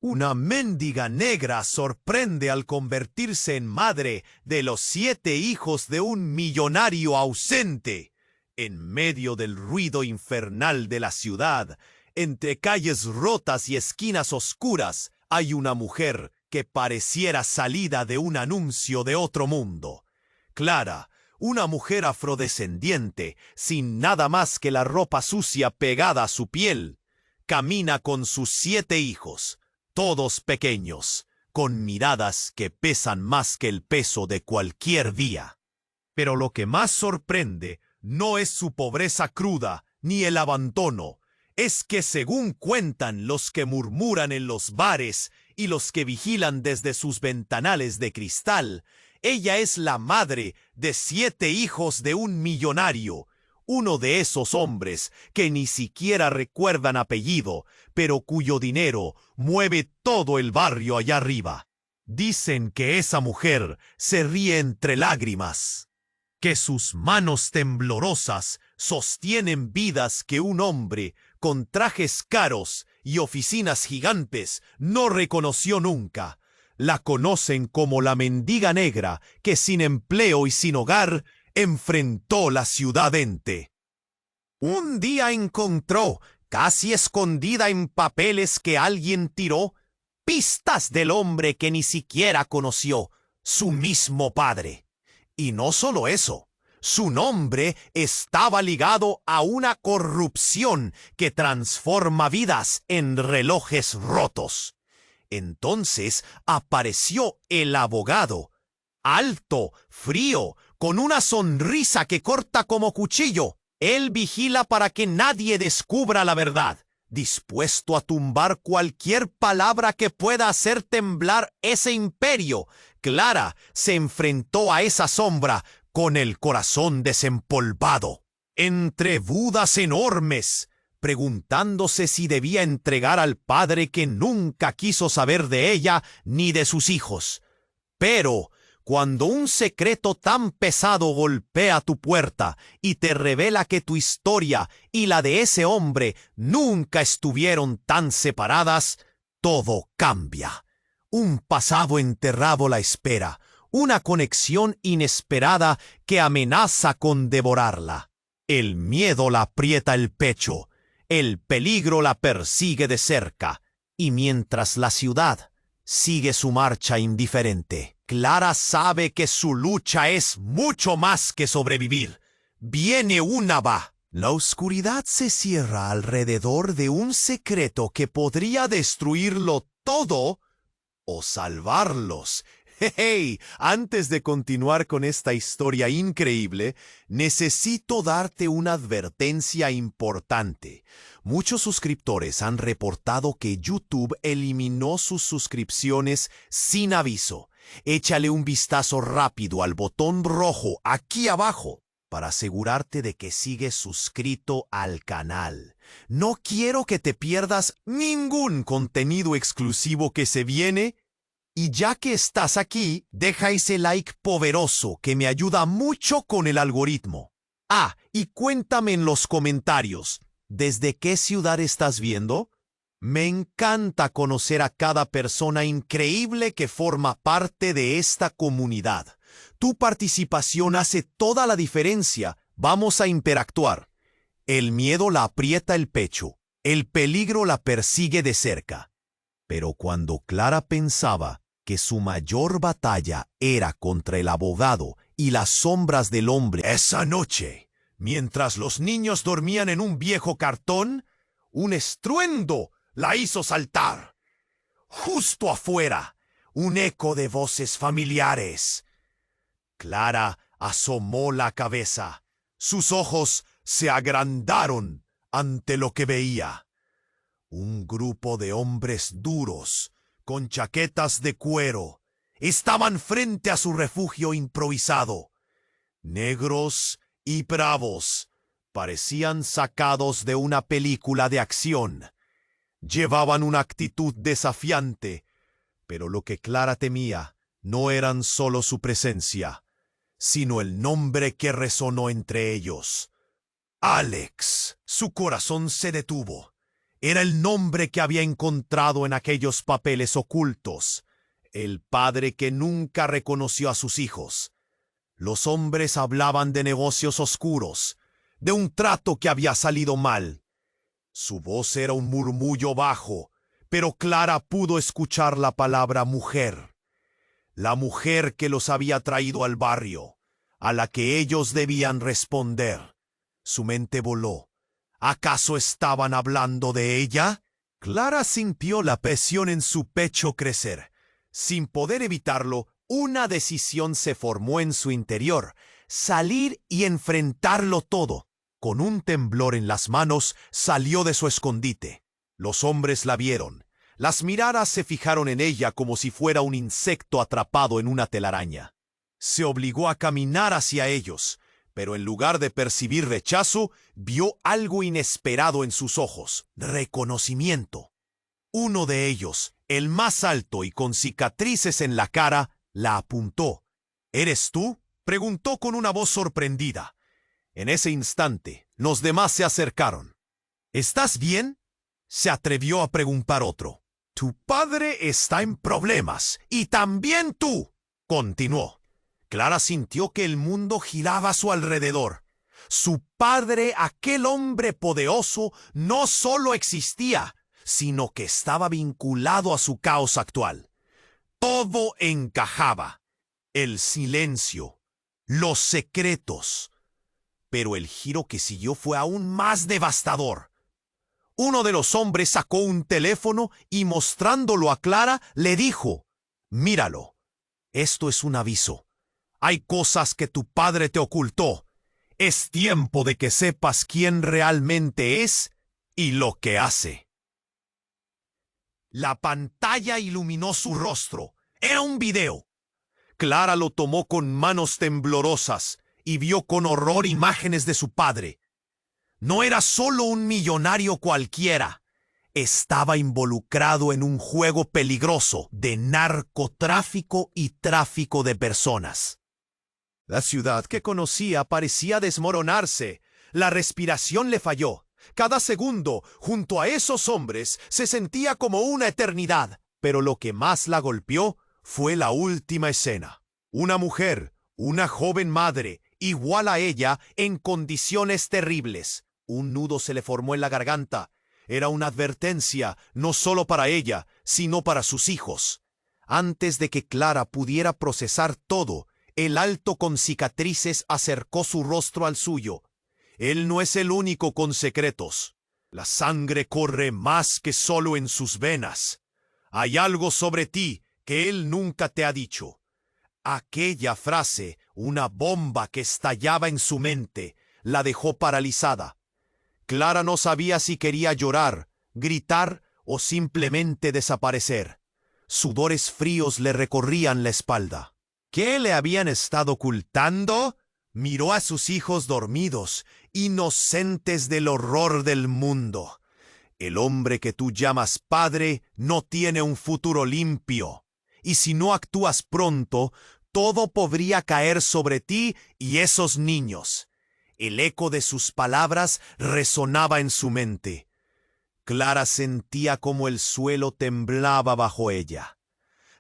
Una mendiga negra sorprende al convertirse en madre de los 7 hijos de un millonario ausente. En medio del ruido infernal de la ciudad, entre calles rotas y esquinas oscuras, hay una mujer que pareciera salida de un anuncio de otro mundo. Clara, una mujer afrodescendiente, sin nada más que la ropa sucia pegada a su piel, camina con sus 7 hijos, todos pequeños, con miradas que pesan más que el peso de cualquier día. Pero lo que más sorprende no es su pobreza cruda ni el abandono, es que según cuentan los que murmuran en los bares y los que vigilan desde sus ventanales de cristal, ella es la madre de 7 hijos de un millonario, uno de esos hombres que ni siquiera recuerdan apellido, pero cuyo dinero mueve todo el barrio allá arriba. Dicen que esa mujer se ríe entre lágrimas, que sus manos temblorosas sostienen vidas que un hombre con trajes caros y oficinas gigantes no reconoció nunca. La conocen como la mendiga negra que sin empleo y sin hogar enfrentó la ciudad ente. Un día encontró, casi escondida en papeles que alguien tiró, pistas del hombre que ni siquiera conoció, su mismo padre. Y no solo eso, su nombre estaba ligado a una corrupción que transforma vidas en relojes rotos. Entonces apareció el abogado, alto, frío, con una sonrisa que corta como cuchillo. Él vigila para que nadie descubra la verdad, dispuesto a tumbar cualquier palabra que pueda hacer temblar ese imperio. Clara se enfrentó a esa sombra con el corazón desempolvado, entre budas enormes, preguntándose si debía entregar al padre que nunca quiso saber de ella ni de sus hijos. Pero cuando un secreto tan pesado golpea tu puerta y te revela que tu historia y la de ese hombre nunca estuvieron tan separadas, todo cambia. Un pasado enterrado la espera, una conexión inesperada que amenaza con devorarla. El miedo la aprieta el pecho, el peligro la persigue de cerca, y mientras la ciudad sigue su marcha indiferente, Clara sabe que su lucha es mucho más que sobrevivir. Viene una va. La oscuridad se cierra alrededor de un secreto que podría destruirlo todo o salvarlos. Hey, antes de continuar con esta historia increíble, necesito darte una advertencia importante. Muchos suscriptores han reportado que YouTube eliminó sus suscripciones sin aviso. Échale un vistazo rápido al botón rojo aquí abajo para asegurarte de que sigues suscrito al canal. No quiero que te pierdas ningún contenido exclusivo que se viene. Y ya que estás aquí, deja ese like poderoso que me ayuda mucho con el algoritmo. Ah, y cuéntame en los comentarios, ¿desde qué ciudad estás viendo? Me encanta conocer a cada persona increíble que forma parte de esta comunidad. Tu participación hace toda la diferencia. Vamos a interactuar. El miedo la aprieta el pecho, el peligro la persigue de cerca. Pero cuando Clara pensaba que su mayor batalla era contra el abogado y las sombras del hombre, esa noche, mientras los niños dormían en un viejo cartón, un estruendo la hizo saltar. Justo afuera, un eco de voces familiares. Clara asomó la cabeza. Sus ojos se agrandaron ante lo que veía. Un grupo de hombres duros, con chaquetas de cuero, estaban frente a su refugio improvisado. Negros y bravos, parecían sacados de una película de acción. Llevaban una actitud desafiante, pero lo que Clara temía no eran solo su presencia, sino el nombre que resonó entre ellos. Alex. Su corazón se detuvo. Era el nombre que había encontrado en aquellos papeles ocultos. El padre que nunca reconoció a sus hijos. Los hombres hablaban de negocios oscuros, de un trato que había salido mal. Su voz era un murmullo bajo, pero Clara pudo escuchar la palabra mujer. La mujer que los había traído al barrio, a la que ellos debían responder. Su mente voló. ¿Acaso estaban hablando de ella? Clara sintió la presión en su pecho crecer. Sin poder evitarlo, una decisión se formó en su interior: salir y enfrentarlo todo. Con un temblor en las manos, salió de su escondite. Los hombres la vieron. Las miradas se fijaron en ella como si fuera un insecto atrapado en una telaraña. Se obligó a caminar hacia ellos, pero en lugar de percibir rechazo, vio algo inesperado en sus ojos: reconocimiento. Uno de ellos, el más alto y con cicatrices en la cara, la apuntó. ¿Eres tú?, preguntó con una voz sorprendida. En ese instante, los demás se acercaron. ¿Estás bien?, se atrevió a preguntar otro. Tu padre está en problemas, y también tú, continuó. Clara sintió que el mundo giraba a su alrededor. Su padre, aquel hombre poderoso, no solo existía, sino que estaba vinculado a su caos actual. Todo encajaba: el silencio, los secretos. Pero el giro que siguió fue aún más devastador. Uno de los hombres sacó un teléfono y, mostrándolo a Clara, le dijo: «Míralo. Esto es un aviso. Hay cosas que tu padre te ocultó. Es tiempo de que sepas quién realmente es y lo que hace». La pantalla iluminó su rostro. Era un video. Clara lo tomó con manos temblorosas y vio con horror imágenes de su padre. No era solo un millonario cualquiera. Estaba involucrado en un juego peligroso de narcotráfico y tráfico de personas. La ciudad que conocía parecía desmoronarse. La respiración le falló. Cada segundo, junto a esos hombres, se sentía como una eternidad. Pero lo que más la golpeó fue la última escena. Una mujer, una joven madre, igual a ella, en condiciones terribles. Un nudo se le formó en la garganta. Era una advertencia, no solo para ella, sino para sus hijos. Antes de que Clara pudiera procesar todo, el alto con cicatrices acercó su rostro al suyo. Él no es el único con secretos. La sangre corre más que solo en sus venas. Hay algo sobre ti que él nunca te ha dicho. Aquella frase, una bomba que estallaba en su mente, la dejó paralizada. Clara no sabía si quería llorar, gritar o simplemente desaparecer. Sudores fríos le recorrían la espalda. ¿Qué le habían estado ocultando? Miró a sus hijos dormidos, inocentes del horror del mundo. El hombre que tú llamas padre no tiene un futuro limpio. Y si no actúas pronto, todo podría caer sobre ti y esos niños. El eco de sus palabras resonaba en su mente. Clara sentía como el suelo temblaba bajo ella.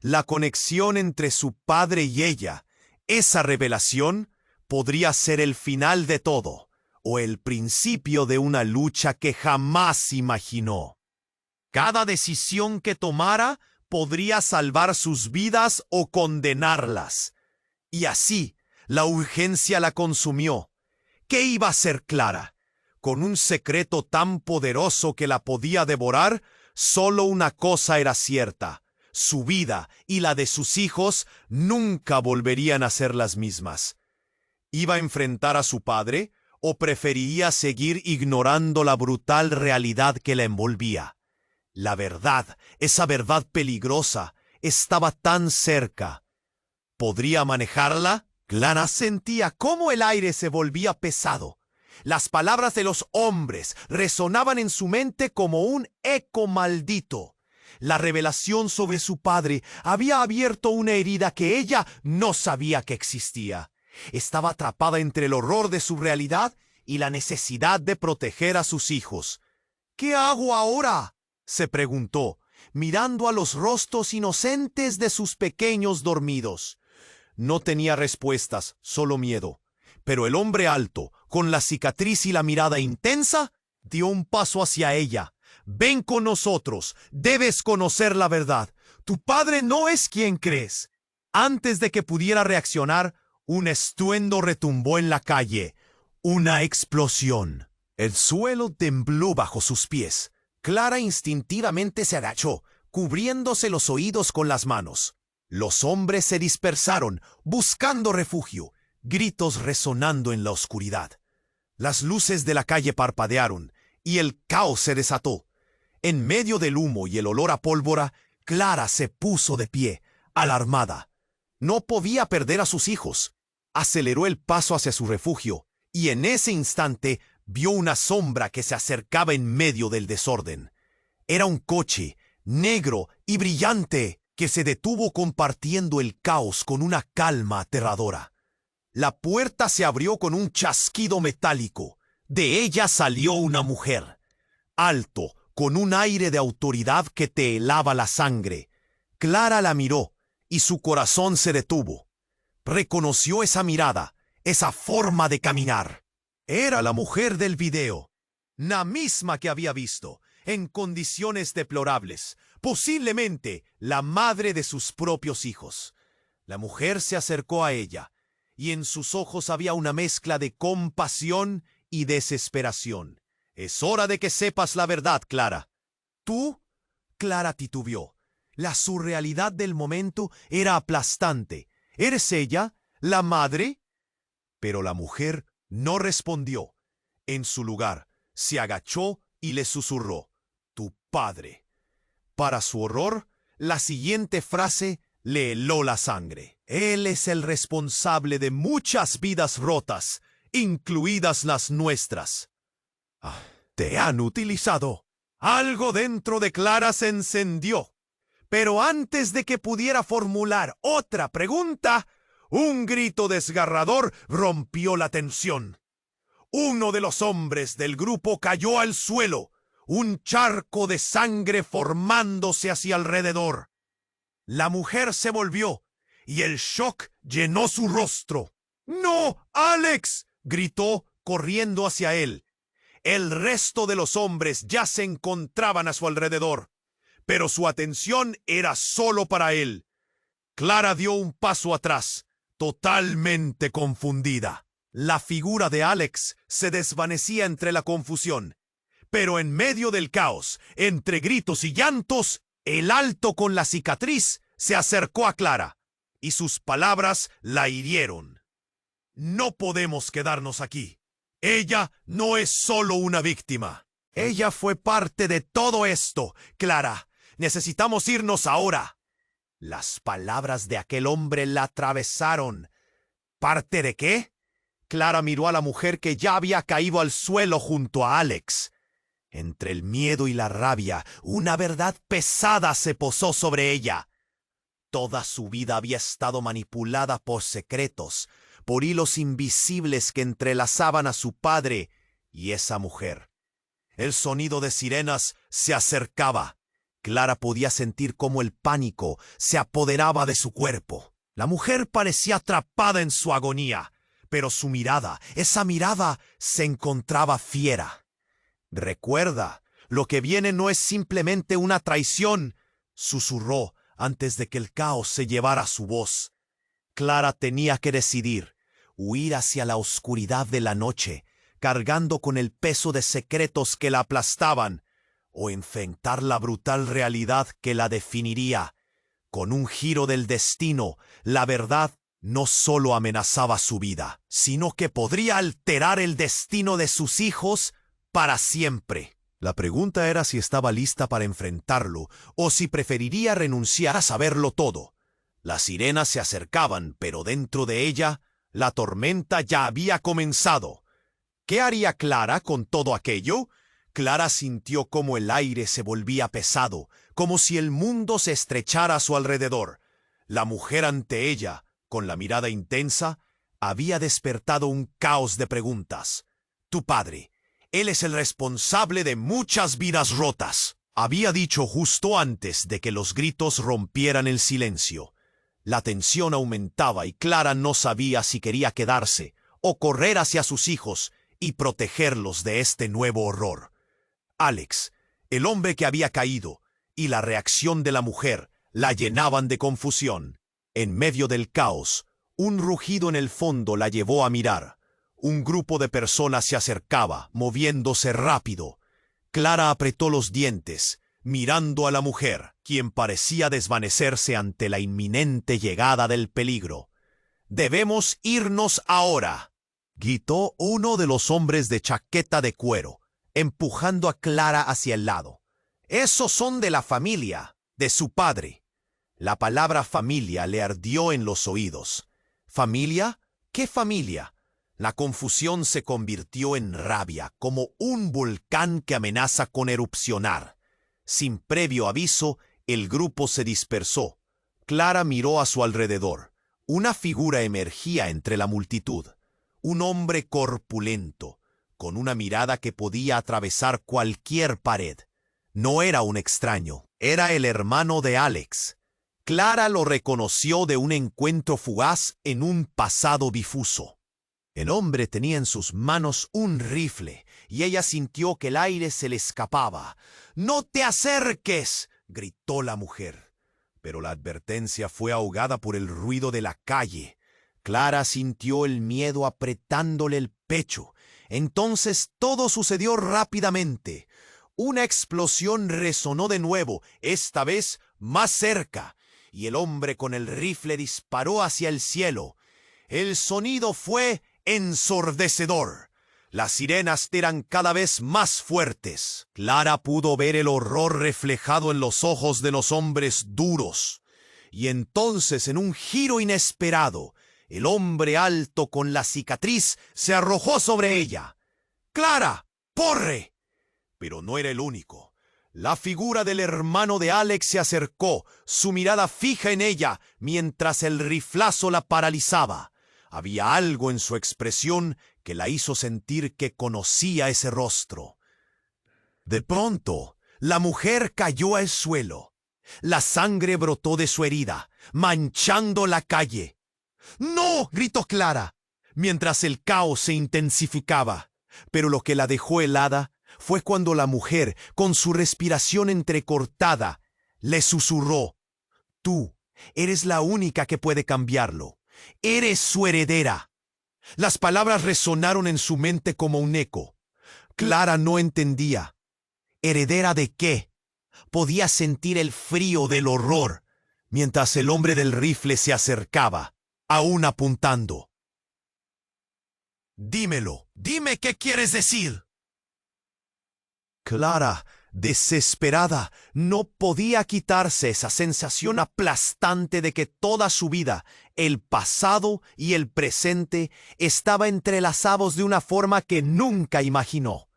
La conexión entre su padre y ella, esa revelación, podría ser el final de todo, o el principio de una lucha que jamás imaginó. Cada decisión que tomara podría salvar sus vidas o condenarlas. Y así, la urgencia la consumió. ¿Qué iba a hacer Clara? Con un secreto tan poderoso que la podía devorar, solo una cosa era cierta: su vida y la de sus hijos nunca volverían a ser las mismas. ¿Iba a enfrentar a su padre o prefería seguir ignorando la brutal realidad que la envolvía? La verdad, esa verdad peligrosa, estaba tan cerca. ¿Podría manejarla? Clara sentía cómo el aire se volvía pesado. Las palabras de los hombres resonaban en su mente como un eco maldito. La revelación sobre su padre había abierto una herida que ella no sabía que existía. Estaba atrapada entre el horror de su realidad y la necesidad de proteger a sus hijos. ¿Qué hago ahora?, se preguntó, mirando a los rostros inocentes de sus pequeños dormidos. No tenía respuestas, solo miedo. Pero el hombre alto, con la cicatriz y la mirada intensa, dio un paso hacia ella. «Ven con nosotros, debes conocer la verdad. Tu padre no es quien crees». Antes de que pudiera reaccionar, un estruendo retumbó en la calle. Una explosión. El suelo tembló bajo sus pies. Clara instintivamente se agachó, cubriéndose los oídos con las manos. Los hombres se dispersaron, buscando refugio, gritos resonando en la oscuridad. Las luces de la calle parpadearon, y el caos se desató. En medio del humo y el olor a pólvora, Clara se puso de pie, alarmada. No podía perder a sus hijos. Aceleró el paso hacia su refugio, y en ese instante vio una sombra que se acercaba en medio del desorden. Era un coche, negro y brillante, que se detuvo compartiendo el caos con una calma aterradora. La puerta se abrió con un chasquido metálico. De ella salió una mujer. Alto, con un aire de autoridad que te helaba la sangre. Clara la miró, y su corazón se detuvo. Reconoció esa mirada, esa forma de caminar. Era la mujer del video, la misma que había visto, en condiciones deplorables, posiblemente la madre de sus propios hijos. La mujer se acercó a ella, y en sus ojos había una mezcla de compasión y desesperación. «Es hora de que sepas la verdad, Clara». «¿Tú?». Clara titubeó. La surrealidad del momento era aplastante. «¿Eres ella, la madre?». Pero la mujer no respondió. En su lugar, se agachó y le susurró: «Tu padre». Para su horror, la siguiente frase le heló la sangre. «Él es el responsable de muchas vidas rotas, incluidas las nuestras». «Te han utilizado». Algo dentro de Clara se encendió. Pero antes de que pudiera formular otra pregunta, un grito desgarrador rompió la tensión. Uno de los hombres del grupo cayó al suelo, un charco de sangre formándose hacia alrededor. La mujer se volvió, y el shock llenó su rostro. «¡No, Alex!», gritó, corriendo hacia él. El resto de los hombres ya se encontraban a su alrededor, pero su atención era solo para él. Clara dio un paso atrás, totalmente confundida. La figura de Alex se desvanecía entre la confusión, pero en medio del caos, entre gritos y llantos, el alto con la cicatriz se acercó a Clara, y sus palabras la hirieron. «No podemos quedarnos aquí. Ella no es solo una víctima. Ella fue parte de todo esto, Clara. Necesitamos irnos ahora». Las palabras de aquel hombre la atravesaron. ¿Parte de qué? Clara miró a la mujer que ya había caído al suelo junto a Alex. Entre el miedo y la rabia, una verdad pesada se posó sobre ella. Toda su vida había estado manipulada por secretos, por hilos invisibles que entrelazaban a su padre y esa mujer. El sonido de sirenas se acercaba. Clara podía sentir cómo el pánico se apoderaba de su cuerpo. La mujer parecía atrapada en su agonía, pero su mirada, esa mirada, se encontraba fiera. «Recuerda, lo que viene no es simplemente una traición», susurró antes de que el caos se llevara su voz. Clara tenía que decidir: huir hacia la oscuridad de la noche, cargando con el peso de secretos que la aplastaban, o enfrentar la brutal realidad que la definiría. Con un giro del destino, la verdad no solo amenazaba su vida, sino que podría alterar el destino de sus hijos para siempre. La pregunta era si estaba lista para enfrentarlo o si preferiría renunciar a saberlo todo. Las sirenas se acercaban, pero dentro de ella, la tormenta ya había comenzado. ¿Qué haría Clara con todo aquello? Clara sintió cómo el aire se volvía pesado, como si el mundo se estrechara a su alrededor. La mujer ante ella, con la mirada intensa, había despertado un caos de preguntas. «Tu padre, Él es el responsable de muchas vidas rotas. Había dicho justo antes de que los gritos rompieran el silencio. La tensión aumentaba y Clara no sabía si quería quedarse o correr hacia sus hijos y protegerlos de este nuevo horror. Alex, el hombre que había caído, y la reacción de la mujer la llenaban de confusión. En medio del caos, un rugido en el fondo la llevó a mirar. Un grupo de personas se acercaba, moviéndose rápido. Clara apretó los dientes, mirando a la mujer, quien parecía desvanecerse ante la inminente llegada del peligro. «Debemos irnos ahora», gritó uno de los hombres de chaqueta de cuero, empujando a Clara hacia el lado. «Esos son de la familia, de su padre». La palabra familia le ardió en los oídos. ¿Familia? ¿Qué familia? La confusión se convirtió en rabia, como un volcán que amenaza con erupcionar. Sin previo aviso, el grupo se dispersó. Clara miró a su alrededor. Una figura emergía entre la multitud. Un hombre corpulento, con una mirada que podía atravesar cualquier pared. No era un extraño, era el hermano de Alex. Clara lo reconoció de un encuentro fugaz en un pasado difuso. El hombre tenía en sus manos un rifle, y ella sintió que el aire se le escapaba. «¡No te acerques!», gritó la mujer. Pero la advertencia fue ahogada por el ruido de la calle. Clara sintió el miedo apretándole el pecho. Entonces todo sucedió rápidamente. Una explosión resonó de nuevo, esta vez más cerca, y el hombre con el rifle disparó hacia el cielo. El sonido fue ensordecedor. Las sirenas eran cada vez más fuertes. Clara pudo ver el horror reflejado en los ojos de los hombres duros. Y entonces, en un giro inesperado, el hombre alto con la cicatriz se arrojó sobre ella. «¡Clara! ¡Corre!». Pero no era el único. La figura del hermano de Alex se acercó, su mirada fija en ella, mientras el riflazo la paralizaba. Había algo en su expresión que la hizo sentir que conocía ese rostro. De pronto, la mujer cayó al suelo. La sangre brotó de su herida, manchando la calle. «¡No!», gritó Clara, mientras el caos se intensificaba. Pero lo que la dejó helada fue cuando la mujer, con su respiración entrecortada, le susurró: «Tú eres la única que puede cambiarlo. Eres su heredera». Las palabras resonaron en su mente como un eco. Clara no entendía. ¿Heredera de qué? Podía sentir el frío del horror, mientras el hombre del rifle se acercaba, aún apuntando. «Dímelo, dime qué quieres decir». Clara, desesperada, no podía quitarse esa sensación aplastante de que toda su vida, el pasado y el presente, estaba entrelazados de una forma que nunca imaginó.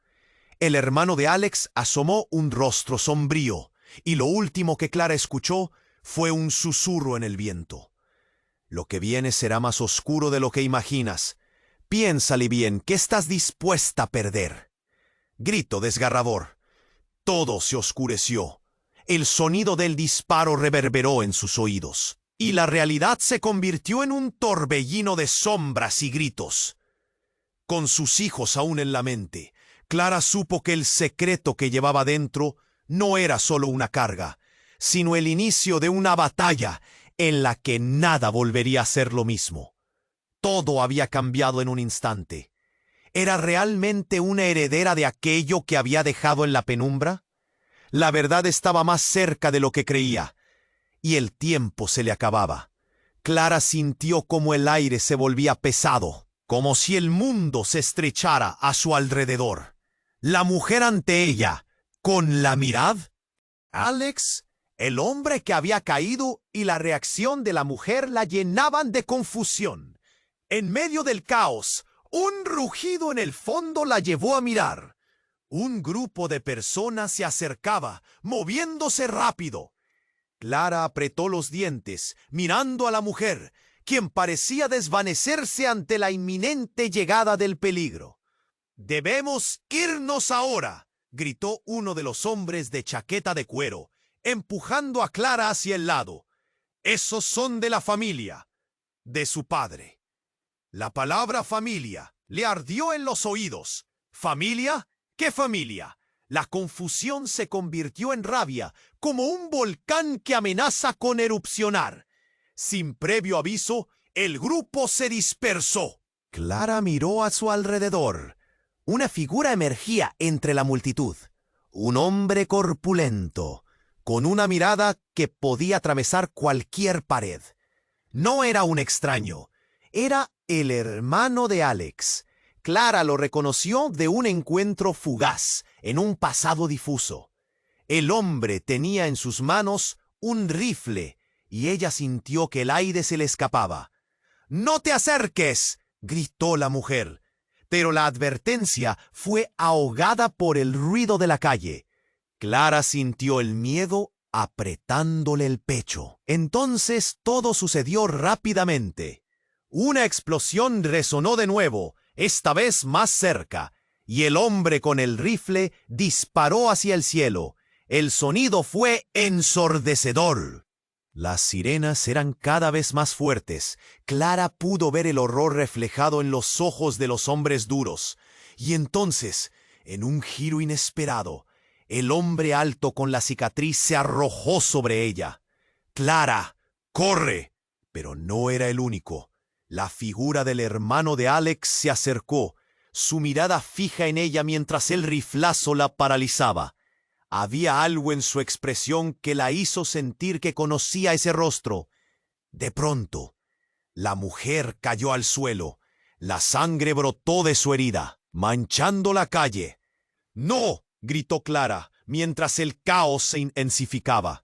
El hermano de Alex asomó un rostro sombrío, y lo último que Clara escuchó fue un susurro en el viento. «Lo que viene será más oscuro de lo que imaginas. Piénsale bien, ¿qué estás dispuesta a perder?». Grito desgarrador. Todo se oscureció. El sonido del disparo reverberó en sus oídos, y la realidad se convirtió en un torbellino de sombras y gritos. Con sus hijos aún en la mente, Clara supo que el secreto que llevaba dentro no era solo una carga, sino el inicio de una batalla en la que nada volvería a ser lo mismo. Todo había cambiado en un instante. ¿Era realmente una heredera de aquello que había dejado en la penumbra? La verdad estaba más cerca de lo que creía, y el tiempo se le acababa. Clara sintió como el aire se volvía pesado, como si el mundo se estrechara a su alrededor. La mujer ante ella, con la mirada. Alex, el hombre que había caído, y la reacción de la mujer la llenaban de confusión. En medio del caos, un rugido en el fondo la llevó a mirar. Un grupo de personas se acercaba, moviéndose rápido. Clara apretó los dientes, mirando a la mujer, quien parecía desvanecerse ante la inminente llegada del peligro. «Debemos irnos ahora», gritó uno de los hombres de chaqueta de cuero, empujando a Clara hacia el lado. «Esos son de la familia, de su padre». La palabra familia le ardió en los oídos. ¿Familia? ¿Qué familia? La confusión se convirtió en rabia, como un volcán que amenaza con erupcionar. Sin previo aviso, el grupo se dispersó. Clara miró a su alrededor. Una figura emergía entre la multitud. Un hombre corpulento, con una mirada que podía atravesar cualquier pared. No era un extraño, era el hermano de Alex. Clara lo reconoció de un encuentro fugaz en un pasado difuso. El hombre tenía en sus manos un rifle y ella sintió que el aire se le escapaba. «¡No te acerques!», gritó la mujer. Pero la advertencia fue ahogada por el ruido de la calle. Clara sintió el miedo apretándole el pecho. Entonces todo sucedió rápidamente. Una explosión resonó de nuevo, esta vez más cerca, y el hombre con el rifle disparó hacia el cielo. El sonido fue ensordecedor. Las sirenas eran cada vez más fuertes. Clara pudo ver el horror reflejado en los ojos de los hombres duros. Y entonces, en un giro inesperado, el hombre alto con la cicatriz se arrojó sobre ella. «Clara, corre». Pero no era el único. La figura del hermano de Alex se acercó, su mirada fija en ella mientras el riflazo la paralizaba. Había algo en su expresión que la hizo sentir que conocía ese rostro. De pronto, la mujer cayó al suelo. La sangre brotó de su herida, manchando la calle. «¡No!», gritó Clara, mientras el caos se intensificaba.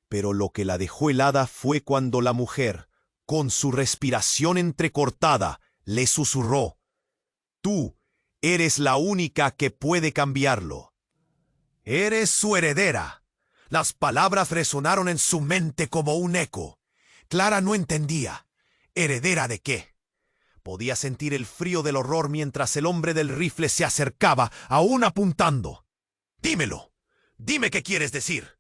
Pero lo que la dejó helada fue cuando la mujer, con su respiración entrecortada, le susurró: «Tú eres la única que puede cambiarlo. Eres su heredera». Las palabras resonaron en su mente como un eco. Clara no entendía. ¿Heredera de qué? Podía sentir el frío del horror mientras el hombre del rifle se acercaba, aún apuntando. «Dímelo. Dime qué quieres decir».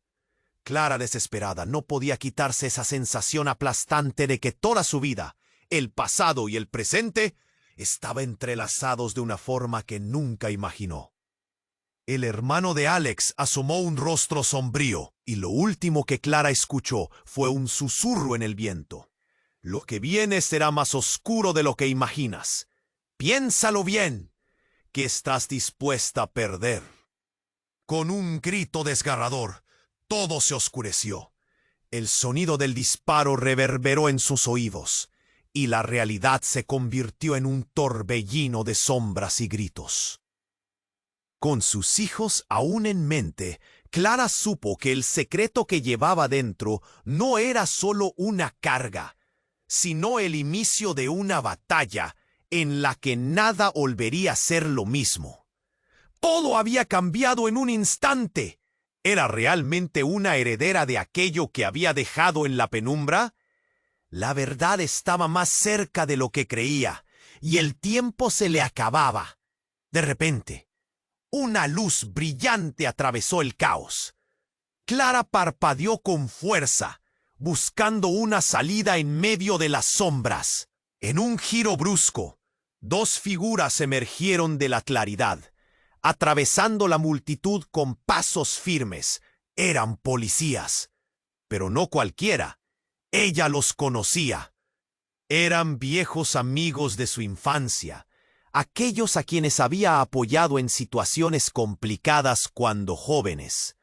Clara, desesperada, no podía quitarse esa sensación aplastante de que toda su vida, el pasado y el presente, estaban entrelazados de una forma que nunca imaginó. El hermano de Alex asomó un rostro sombrío, y lo último que Clara escuchó fue un susurro en el viento. «Lo que viene será más oscuro de lo que imaginas. Piénsalo bien, que estás dispuesta a perder». Con un grito desgarrador, todo se oscureció. El sonido del disparo reverberó en sus oídos, y la realidad se convirtió en un torbellino de sombras y gritos. Con sus hijos aún en mente, Clara supo que el secreto que llevaba dentro no era solo una carga, sino el inicio de una batalla en la que nada volvería a ser lo mismo. Todo había cambiado en un instante. ¿Era realmente una heredera de aquello que había dejado en la penumbra? La verdad estaba más cerca de lo que creía, y el tiempo se le acababa. De repente, una luz brillante atravesó el caos. Clara parpadeó con fuerza, buscando una salida en medio de las sombras. En un giro brusco, dos figuras emergieron de la claridad, atravesando la multitud con pasos firmes. Eran policías, pero no cualquiera. Ella los conocía. Eran viejos amigos de su infancia, aquellos a quienes había apoyado en situaciones complicadas cuando jóvenes.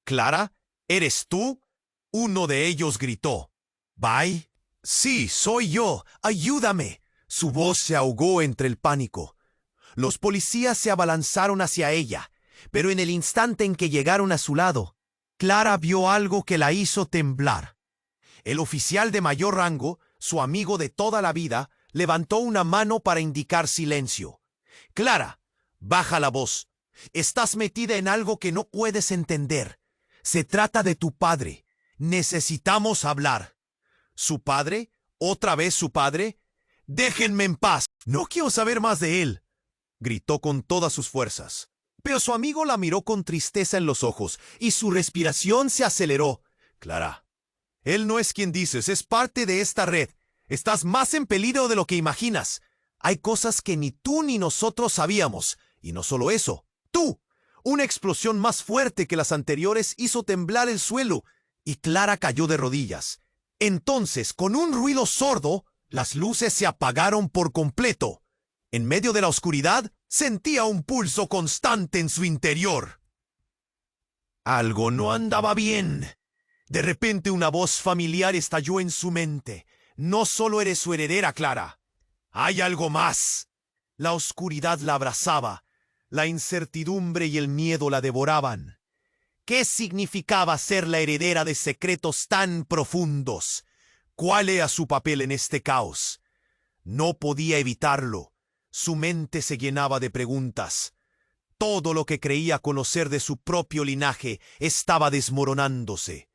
«Clara, ¿eres tú?», uno de ellos gritó. «¿Bye?» «Sí, soy yo. Ayúdame». Su voz se ahogó entre el pánico. Los policías se abalanzaron hacia ella, pero en el instante en que llegaron a su lado, Clara vio algo que la hizo temblar. El oficial de mayor rango, su amigo de toda la vida, levantó una mano para indicar silencio. «Clara, baja la voz. Estás metida en algo que no puedes entender. Se trata de tu padre. Necesitamos hablar». «¿Su padre? ¿Otra vez su padre? Déjenme en paz. No quiero saber más de él», gritó con todas sus fuerzas. Pero su amigo la miró con tristeza en los ojos y su respiración se aceleró. Clara, él no es quien dices, es parte de esta red. Estás más en peligro de lo que imaginas. Hay cosas que ni tú ni nosotros sabíamos. Y no solo eso, tú. Una explosión más fuerte que las anteriores hizo temblar el suelo y Clara cayó de rodillas. Entonces, con un ruido sordo, las luces se apagaron por completo. En medio de la oscuridad, sentía un pulso constante en su interior. Algo no andaba bien. De repente una voz familiar estalló en su mente. No solo eres su heredera, Clara. Hay algo más. La oscuridad la abrazaba. La incertidumbre y el miedo la devoraban. ¿Qué significaba ser la heredera de secretos tan profundos? ¿Cuál era su papel en este caos? No podía evitarlo. Su mente se llenaba de preguntas. Todo lo que creía conocer de su propio linaje estaba desmoronándose.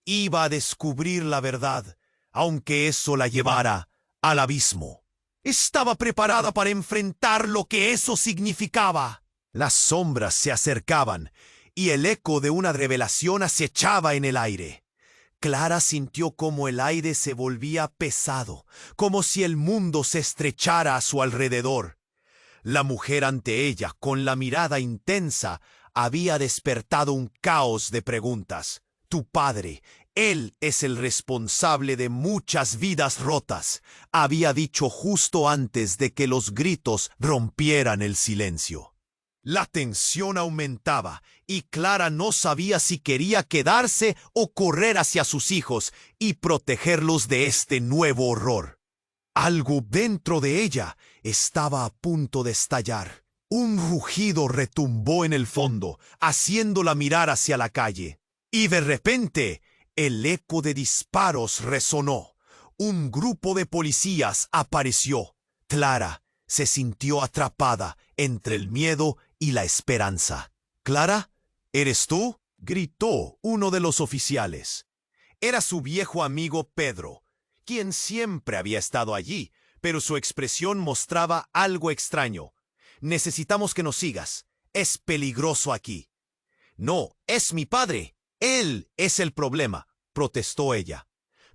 Iba a descubrir la verdad, aunque eso la llevara al abismo. Estaba preparada para enfrentar lo que eso significaba. Las sombras se acercaban y el eco de una revelación acechaba en el aire. Clara sintió como el aire se volvía pesado, como si el mundo se estrechara a su alrededor. La mujer ante ella, con la mirada intensa, había despertado un caos de preguntas. Tu padre, él es el responsable de muchas vidas rotas, había dicho justo antes de que los gritos rompieran el silencio. La tensión aumentaba y Clara no sabía si quería quedarse o correr hacia sus hijos y protegerlos de este nuevo horror. Algo dentro de ella estaba a punto de estallar. Un rugido retumbó en el fondo, haciéndola mirar hacia la calle. Y de repente, el eco de disparos resonó. Un grupo de policías apareció. Clara se sintió atrapada entre el miedo y la esperanza. «Clara, ¿eres tú?», gritó uno de los oficiales. Era su viejo amigo Pedro, quien siempre había estado allí, pero su expresión mostraba algo extraño. «Necesitamos que nos sigas. Es peligroso aquí». «No, es mi padre. Él es el problema», protestó ella.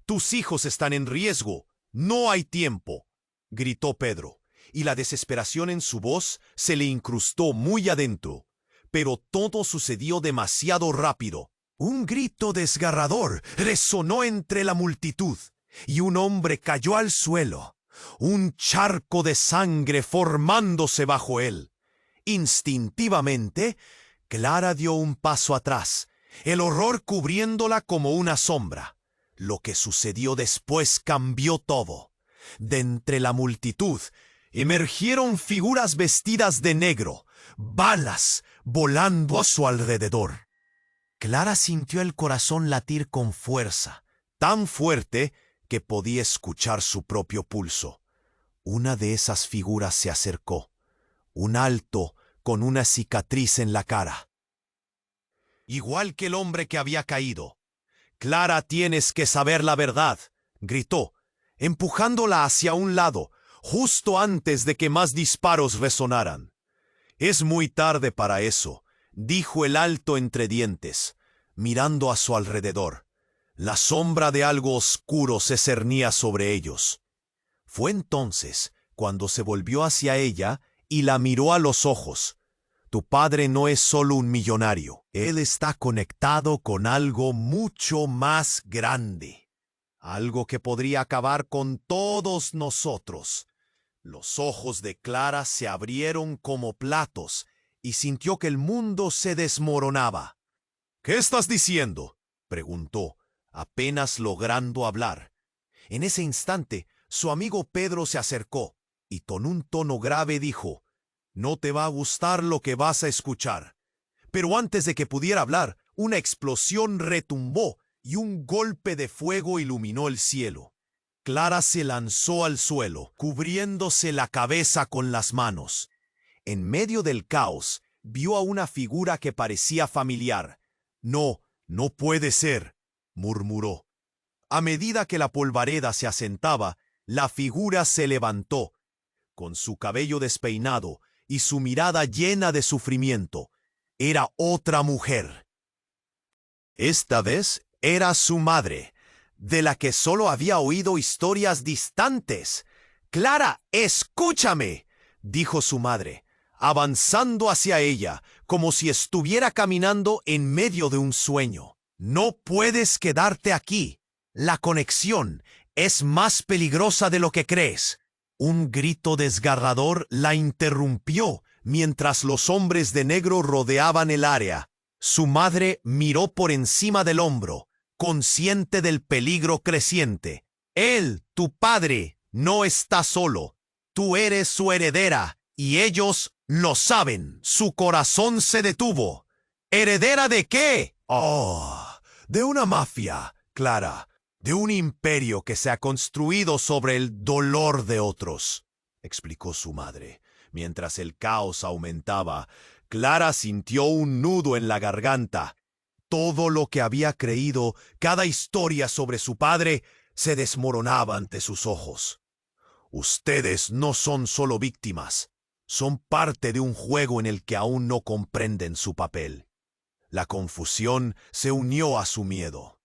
«Tus hijos están en riesgo. No hay tiempo», gritó Pedro, y la desesperación en su voz se le incrustó muy adentro. Pero todo sucedió demasiado rápido. Un grito desgarrador resonó entre la multitud, y un hombre cayó al suelo, un charco de sangre formándose bajo él. Instintivamente, Clara dio un paso atrás, el horror cubriéndola como una sombra. Lo que sucedió después cambió todo. De entre la multitud emergieron figuras vestidas de negro, balas volando a su alrededor. Clara sintió el corazón latir con fuerza, tan fuerte que podía escuchar su propio pulso. Una de esas figuras se acercó, un alto con una cicatriz en la cara. Igual que el hombre que había caído. «Clara, tienes que saber la verdad», gritó, empujándola hacia un lado, justo antes de que más disparos resonaran. «Es muy tarde para eso», dijo el alto entre dientes, mirando a su alrededor. La sombra de algo oscuro se cernía sobre ellos. Fue entonces cuando se volvió hacia ella y la miró a los ojos. «Tu padre no es solo un millonario. Él está conectado con algo mucho más grande. Algo que podría acabar con todos nosotros». Los ojos de Clara se abrieron como platos y sintió que el mundo se desmoronaba. «¿Qué estás diciendo?», preguntó, apenas logrando hablar. En ese instante, su amigo Pedro se acercó y con un tono grave dijo: «No te va a gustar lo que vas a escuchar». Pero antes de que pudiera hablar, una explosión retumbó y un golpe de fuego iluminó el cielo. Clara se lanzó al suelo, cubriéndose la cabeza con las manos. En medio del caos, vio a una figura que parecía familiar. «No, no puede ser», murmuró. A medida que la polvareda se asentaba, la figura se levantó. Con su cabello despeinado y su mirada llena de sufrimiento. Era otra mujer. Esta vez era su madre, de la que solo había oído historias distantes. «Clara, escúchame», dijo su madre, avanzando hacia ella, como si estuviera caminando en medio de un sueño. «No puedes quedarte aquí. La conexión es más peligrosa de lo que crees». Un grito desgarrador la interrumpió mientras los hombres de negro rodeaban el área. Su madre miró por encima del hombro, consciente del peligro creciente. «Él, tu padre, no está solo. Tú eres su heredera, y ellos lo saben». Su corazón se detuvo. «¿Heredera de qué?» «Oh, de una mafia, Clara. De un imperio que se ha construido sobre el dolor de otros», explicó su madre. Mientras el caos aumentaba, Clara sintió un nudo en la garganta. Todo lo que había creído, cada historia sobre su padre, se desmoronaba ante sus ojos. «Ustedes no son solo víctimas, son parte de un juego en el que aún no comprenden su papel». La confusión se unió a su miedo.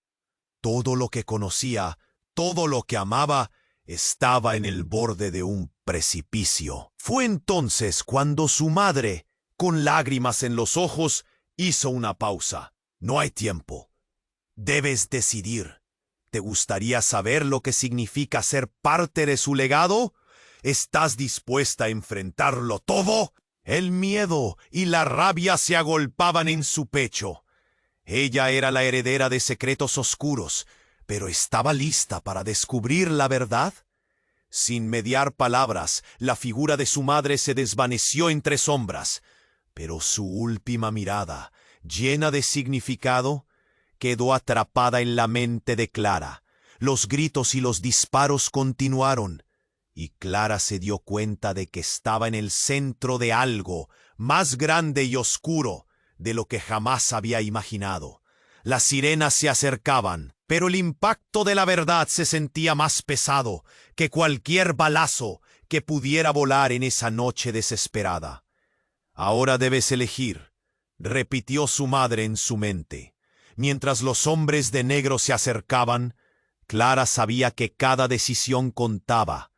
Todo lo que conocía, todo lo que amaba, estaba en el borde de un precipicio. Fue entonces cuando su madre, con lágrimas en los ojos, hizo una pausa. «No hay tiempo. Debes decidir. ¿Te gustaría saber lo que significa ser parte de su legado? ¿Estás dispuesta a enfrentarlo todo?» El miedo y la rabia se agolpaban en su pecho. Ella era la heredera de secretos oscuros, pero ¿estaba lista para descubrir la verdad? Sin mediar palabras, la figura de su madre se desvaneció entre sombras, pero su última mirada, llena de significado, quedó atrapada en la mente de Clara. Los gritos y los disparos continuaron, y Clara se dio cuenta de que estaba en el centro de algo más grande y oscuro de lo que jamás había imaginado. Las sirenas se acercaban, pero el impacto de la verdad se sentía más pesado que cualquier balazo que pudiera volar en esa noche desesperada. «Ahora debes elegir», repitió su madre en su mente. Mientras los hombres de negro se acercaban, Clara sabía que cada decisión contaba,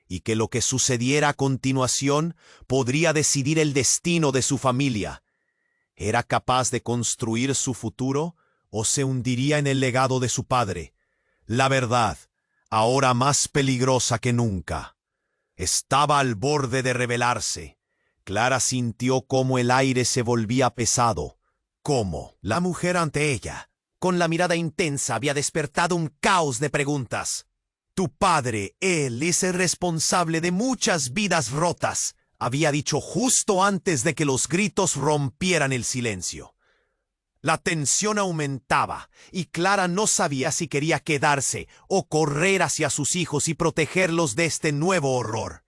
y que lo que sucediera a continuación podría decidir el destino de su familia. ¿Era capaz de construir su futuro o se hundiría en el legado de su padre? La verdad, ahora más peligrosa que nunca, estaba al borde de revelarse. Clara sintió cómo el aire se volvía pesado. Cómo la mujer ante ella, con la mirada intensa, había despertado un caos de preguntas. «Tu padre, él, es el responsable de muchas vidas rotas», había dicho justo antes de que los gritos rompieran el silencio. La tensión aumentaba, y Clara no sabía si quería quedarse o correr hacia sus hijos y protegerlos de este nuevo horror.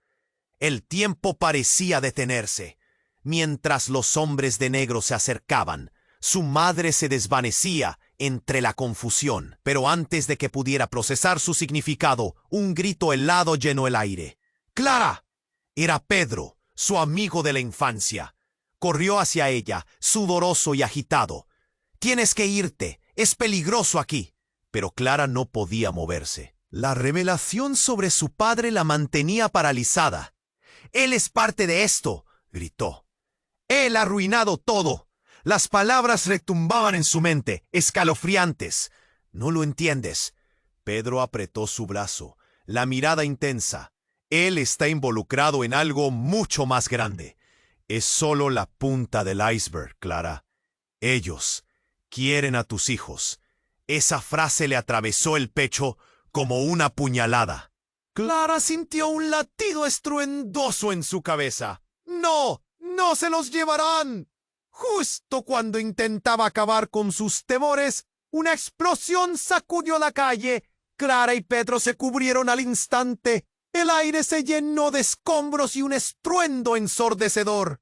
El tiempo parecía detenerse. Mientras los hombres de negro se acercaban, su madre se desvanecía entre la confusión, pero antes de que pudiera procesar su significado, un grito helado llenó el aire. «¡Clara!». Era Pedro, su amigo de la infancia. Corrió hacia ella, sudoroso y agitado. «Tienes que irte, es peligroso aquí». Pero Clara no podía moverse. La revelación sobre su padre la mantenía paralizada. «Él es parte de esto», gritó. «Él ha arruinado todo». Las palabras retumbaban en su mente, escalofriantes. «No lo entiendes». Pedro apretó su brazo, la mirada intensa. «Él está involucrado en algo mucho más grande. Es solo la punta del iceberg, Clara. Ellos quieren a tus hijos». Esa frase le atravesó el pecho como una puñalada. Clara sintió un latido estruendoso en su cabeza. «¡No! ¡No se los llevarán!». Justo cuando intentaba acabar con sus temores, una explosión sacudió la calle. Clara y Pedro se cubrieron al instante. El aire se llenó de escombros y un estruendo ensordecedor.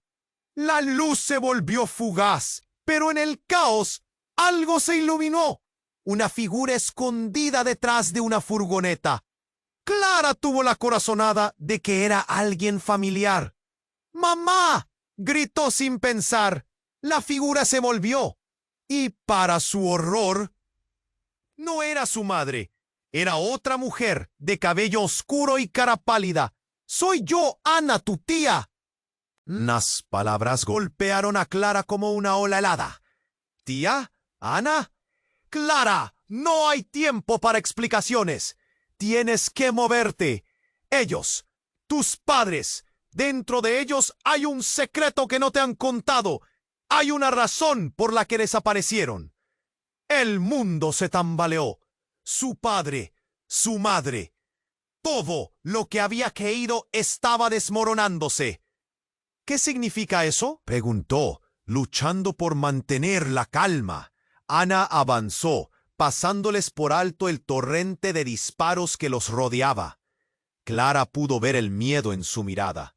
La luz se volvió fugaz, pero en el caos algo se iluminó. Una figura escondida detrás de una furgoneta. Clara tuvo la corazonada de que era alguien familiar. «¡Mamá!». Gritó sin pensar. La figura se volvió. Y para su horror, no era su madre. Era otra mujer, de cabello oscuro y cara pálida. «Soy yo, Ana, tu tía». Las palabras golpearon a Clara como una ola helada. «¿Tía? ¿Ana?» «Clara, no hay tiempo para explicaciones. Tienes que moverte. Ellos, tus padres, dentro de ellos hay un secreto que no te han contado. Hay una razón por la que desaparecieron». El mundo se tambaleó. Su padre, su madre, todo lo que había caído estaba desmoronándose. «¿Qué significa eso?», preguntó, luchando por mantener la calma. Ana avanzó, pasándoles por alto el torrente de disparos que los rodeaba. Clara pudo ver el miedo en su mirada.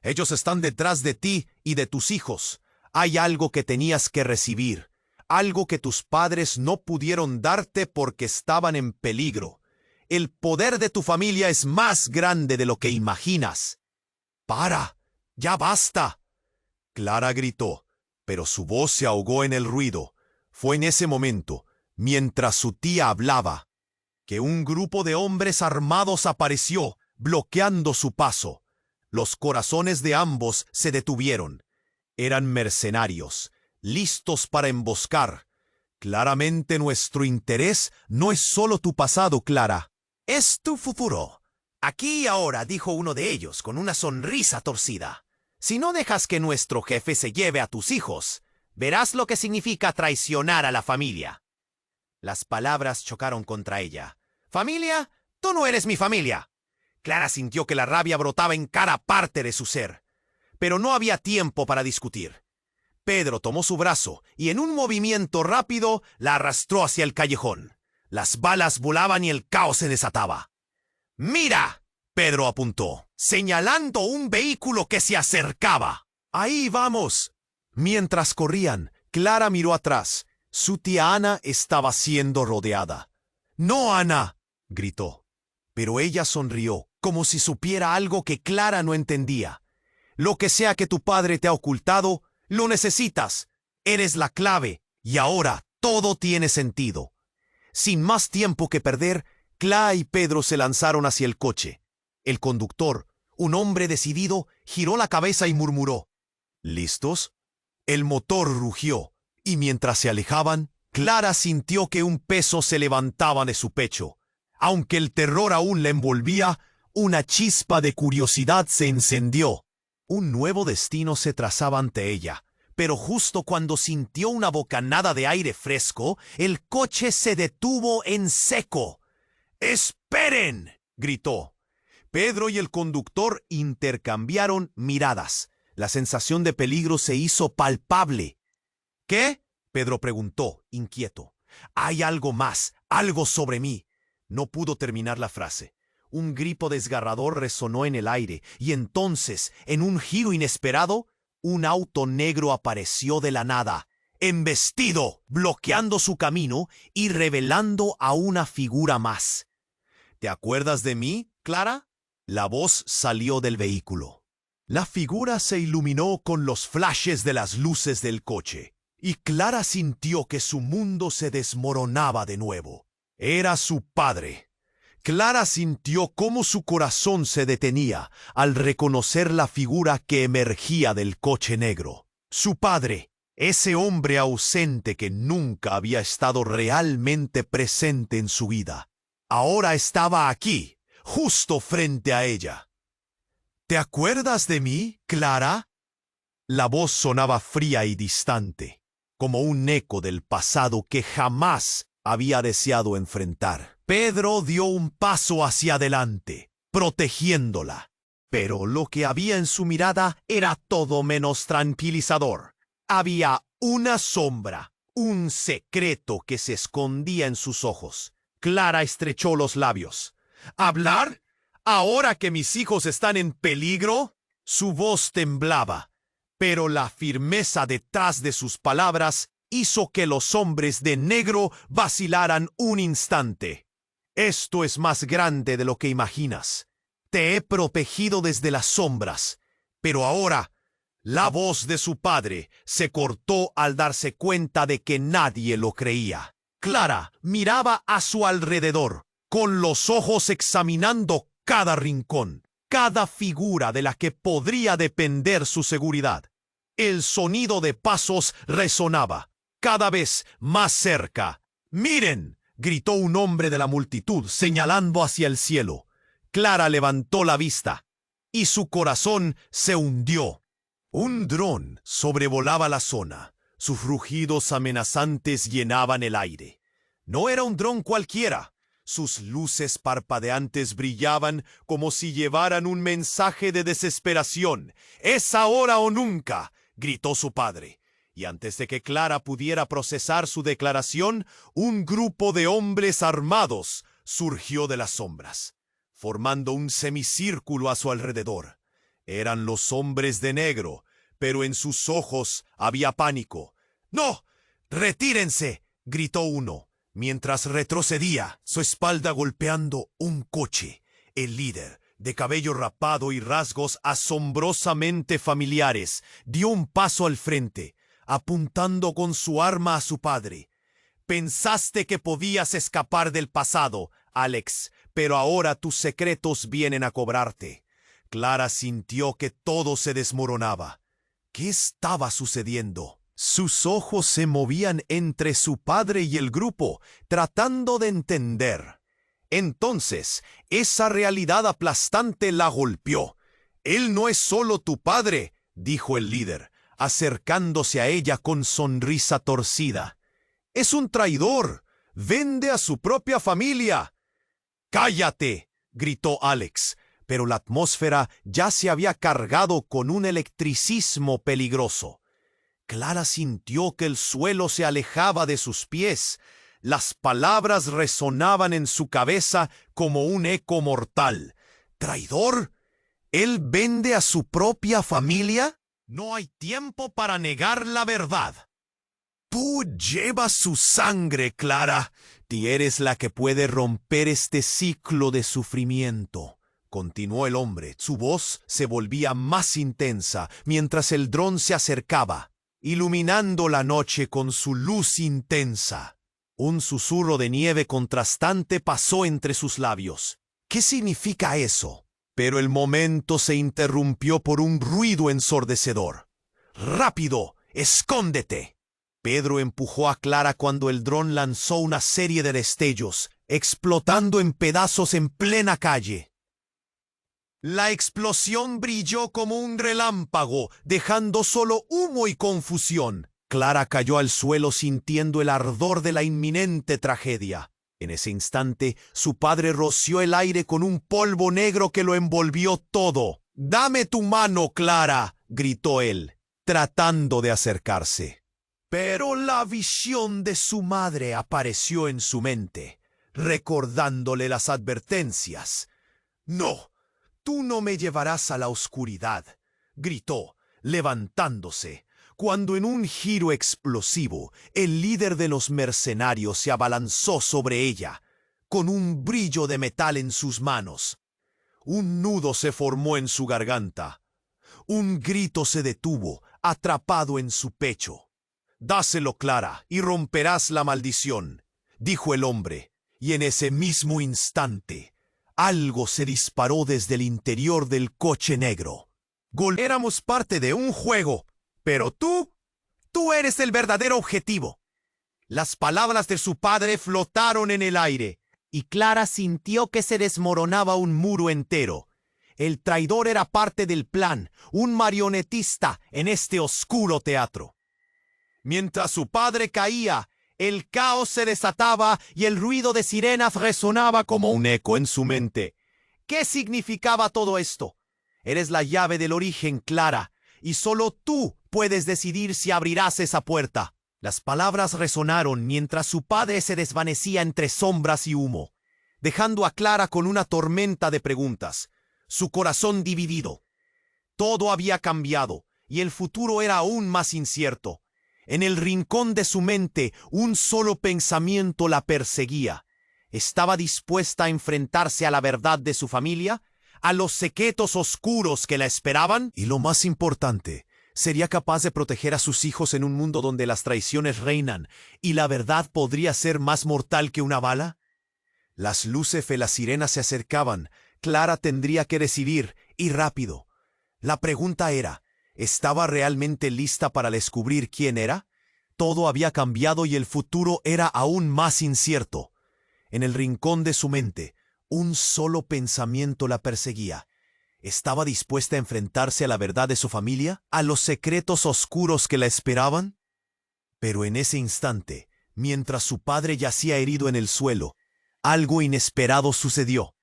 «Ellos están detrás de ti y de tus hijos. Hay algo que tenías que recibir, algo que tus padres no pudieron darte porque estaban en peligro. El poder de tu familia es más grande de lo que imaginas». «¡Para! ¡Ya basta!», Clara gritó, pero su voz se ahogó en el ruido. Fue en ese momento, mientras su tía hablaba, que un grupo de hombres armados apareció, bloqueando su paso. Los corazones de ambos se detuvieron. Eran mercenarios, listos para emboscar. «Claramente nuestro interés no es solo tu pasado, Clara. Es tu futuro. Aquí y ahora», dijo uno de ellos con una sonrisa torcida. «Si no dejas que nuestro jefe se lleve a tus hijos, verás lo que significa traicionar a la familia». Las palabras chocaron contra ella. «¿Familia? Tú no eres mi familia». Clara sintió que la rabia brotaba en cada parte de su ser. Pero no había tiempo para discutir. Pedro tomó su brazo y en un movimiento rápido la arrastró hacia el callejón. Las balas volaban y el caos se desataba. «¡Mira!», Pedro apuntó, señalando un vehículo que se acercaba. «Ahí vamos». Mientras corrían, Clara miró atrás. Su tía Ana estaba siendo rodeada. «¡No, Ana!», gritó. Pero ella sonrió, como si supiera algo que Clara no entendía. «Lo que sea que tu padre te ha ocultado, lo necesitas. Eres la clave, y ahora todo tiene sentido». Sin más tiempo que perder, Clara y Pedro se lanzaron hacia el coche. El conductor, un hombre decidido, giró la cabeza y murmuró: «¿Listos?». El motor rugió, y mientras se alejaban, Clara sintió que un peso se levantaba de su pecho. Aunque el terror aún la envolvía, una chispa de curiosidad se encendió. Un nuevo destino se trazaba ante ella, pero justo cuando sintió una bocanada de aire fresco, el coche se detuvo en seco. «¡Esperen!», gritó. Pedro y el conductor intercambiaron miradas. La sensación de peligro se hizo palpable. «¿Qué?», Pedro preguntó, inquieto. «Hay algo más, algo sobre mí». No pudo terminar la frase. Un grito desgarrador resonó en el aire, y entonces, en un giro inesperado, un auto negro apareció de la nada, embestido, bloqueando su camino y revelando a una figura más. «¿Te acuerdas de mí, Clara?». La voz salió del vehículo. La figura se iluminó con los flashes de las luces del coche, y Clara sintió que su mundo se desmoronaba de nuevo. Era su padre. Clara sintió cómo su corazón se detenía al reconocer la figura que emergía del coche negro. Su padre, ese hombre ausente que nunca había estado realmente presente en su vida, ahora estaba aquí, justo frente a ella. «¿Te acuerdas de mí, Clara?». La voz sonaba fría y distante, como un eco del pasado que jamás había deseado enfrentar. Pedro dio un paso hacia adelante, protegiéndola. Pero lo que había en su mirada era todo menos tranquilizador. Había una sombra, un secreto que se escondía en sus ojos. Clara estrechó los labios. «¿Hablar? ¿Ahora que mis hijos están en peligro?». Su voz temblaba, pero la firmeza detrás de sus palabras hizo que los hombres de negro vacilaran un instante. «Esto es más grande de lo que imaginas. Te he protegido desde las sombras, pero ahora La voz de su padre se cortó al darse cuenta de que nadie lo creía. Clara miraba a su alrededor, con los ojos examinando cada rincón, cada figura de la que podría depender su seguridad. El sonido de pasos resonaba, cada vez más cerca. ¡Miren!, gritó un hombre de la multitud, señalando hacia el cielo. Clara levantó la vista, y su corazón se hundió. Un dron sobrevolaba la zona. Sus rugidos amenazantes llenaban el aire. No era un dron cualquiera. Sus luces parpadeantes brillaban como si llevaran un mensaje de desesperación. «¡Es ahora o nunca!», gritó su padre. Y antes de que Clara pudiera procesar su declaración, un grupo de hombres armados surgió de las sombras, formando un semicírculo a su alrededor. Eran los hombres de negro, pero en sus ojos había pánico. «¡No! ¡Retírense!», gritó uno, mientras retrocedía, su espalda golpeando un coche. El líder, de cabello rapado y rasgos asombrosamente familiares, dio un paso al frente, apuntando con su arma a su padre. «Pensaste que podías escapar del pasado, Alex, pero ahora tus secretos vienen a cobrarte». Clara sintió que todo se desmoronaba. ¿Qué estaba sucediendo? Sus ojos se movían entre su padre y el grupo, tratando de entender. Entonces, esa realidad aplastante la golpeó. «Él no es solo tu padre», dijo el líder, acercándose a ella con sonrisa torcida. «Es un traidor. Vende a su propia familia». «¡Cállate!», gritó Alex, pero la atmósfera ya se había cargado con un electricismo peligroso. Clara sintió que el suelo se alejaba de sus pies. Las palabras resonaban en su cabeza como un eco mortal. «¿Traidor? ¿Él vende a su propia familia? No hay tiempo para negar la verdad». «Tú llevas su sangre, Clara. Tú eres la que puede romper este ciclo de sufrimiento», continuó el hombre. Su voz se volvía más intensa mientras el dron se acercaba, iluminando la noche con su luz intensa. Un susurro de nieve contrastante pasó entre sus labios. «¿Qué significa eso?». Pero el momento se interrumpió por un ruido ensordecedor. «¡Rápido! ¡Escóndete!». Pedro empujó a Clara cuando el dron lanzó una serie de destellos, explotando en pedazos en plena calle. La explosión brilló como un relámpago, dejando solo humo y confusión. Clara cayó al suelo sintiendo el ardor de la inminente tragedia. En ese instante, su padre roció el aire con un polvo negro que lo envolvió todo. «¡Dame tu mano, Clara!», gritó él, tratando de acercarse. Pero la visión de su madre apareció en su mente, recordándole las advertencias. «No, tú no me llevarás a la oscuridad», gritó, levantándose, cuando en un giro explosivo, el líder de los mercenarios se abalanzó sobre ella, con un brillo de metal en sus manos. Un nudo se formó en su garganta. Un grito se detuvo, atrapado en su pecho. «Dáselo, Clara, y romperás la maldición», dijo el hombre, y en ese mismo instante, algo se disparó desde el interior del coche negro. «Éramos parte de un juego, pero tú eres el verdadero objetivo». Las palabras de su padre flotaron en el aire, y Clara sintió que se desmoronaba un muro entero. El traidor era parte del plan, un marionetista en este oscuro teatro. Mientras su padre caía, el caos se desataba y el ruido de sirenas resonaba como un eco en su mente. ¿Qué significaba todo esto? Eres la llave del origen, Clara, y solo tú puedes decidir si abrirás esa puerta. Las palabras resonaron mientras su padre se desvanecía entre sombras y humo, dejando a Clara con una tormenta de preguntas, su corazón dividido. Todo había cambiado y el futuro era aún más incierto. En el rincón de su mente, un solo pensamiento la perseguía. ¿Estaba dispuesta a enfrentarse a la verdad de su familia? ¿A los secretos oscuros que la esperaban? Y lo más importante, ¿Sería capaz de proteger a sus hijos en un mundo donde las traiciones reinan y la verdad podría ser más mortal que una bala? Las luces de la sirena se acercaban. Clara tendría que decidir, y rápido. La pregunta era, ¿estaba realmente lista para descubrir quién era? Todo había cambiado y el futuro era aún más incierto. En el rincón de su mente, un solo pensamiento la perseguía. ¿Estaba dispuesta a enfrentarse a la verdad de su familia? ¿A los secretos oscuros que la esperaban? Pero en ese instante, mientras su padre yacía herido en el suelo, algo inesperado sucedió.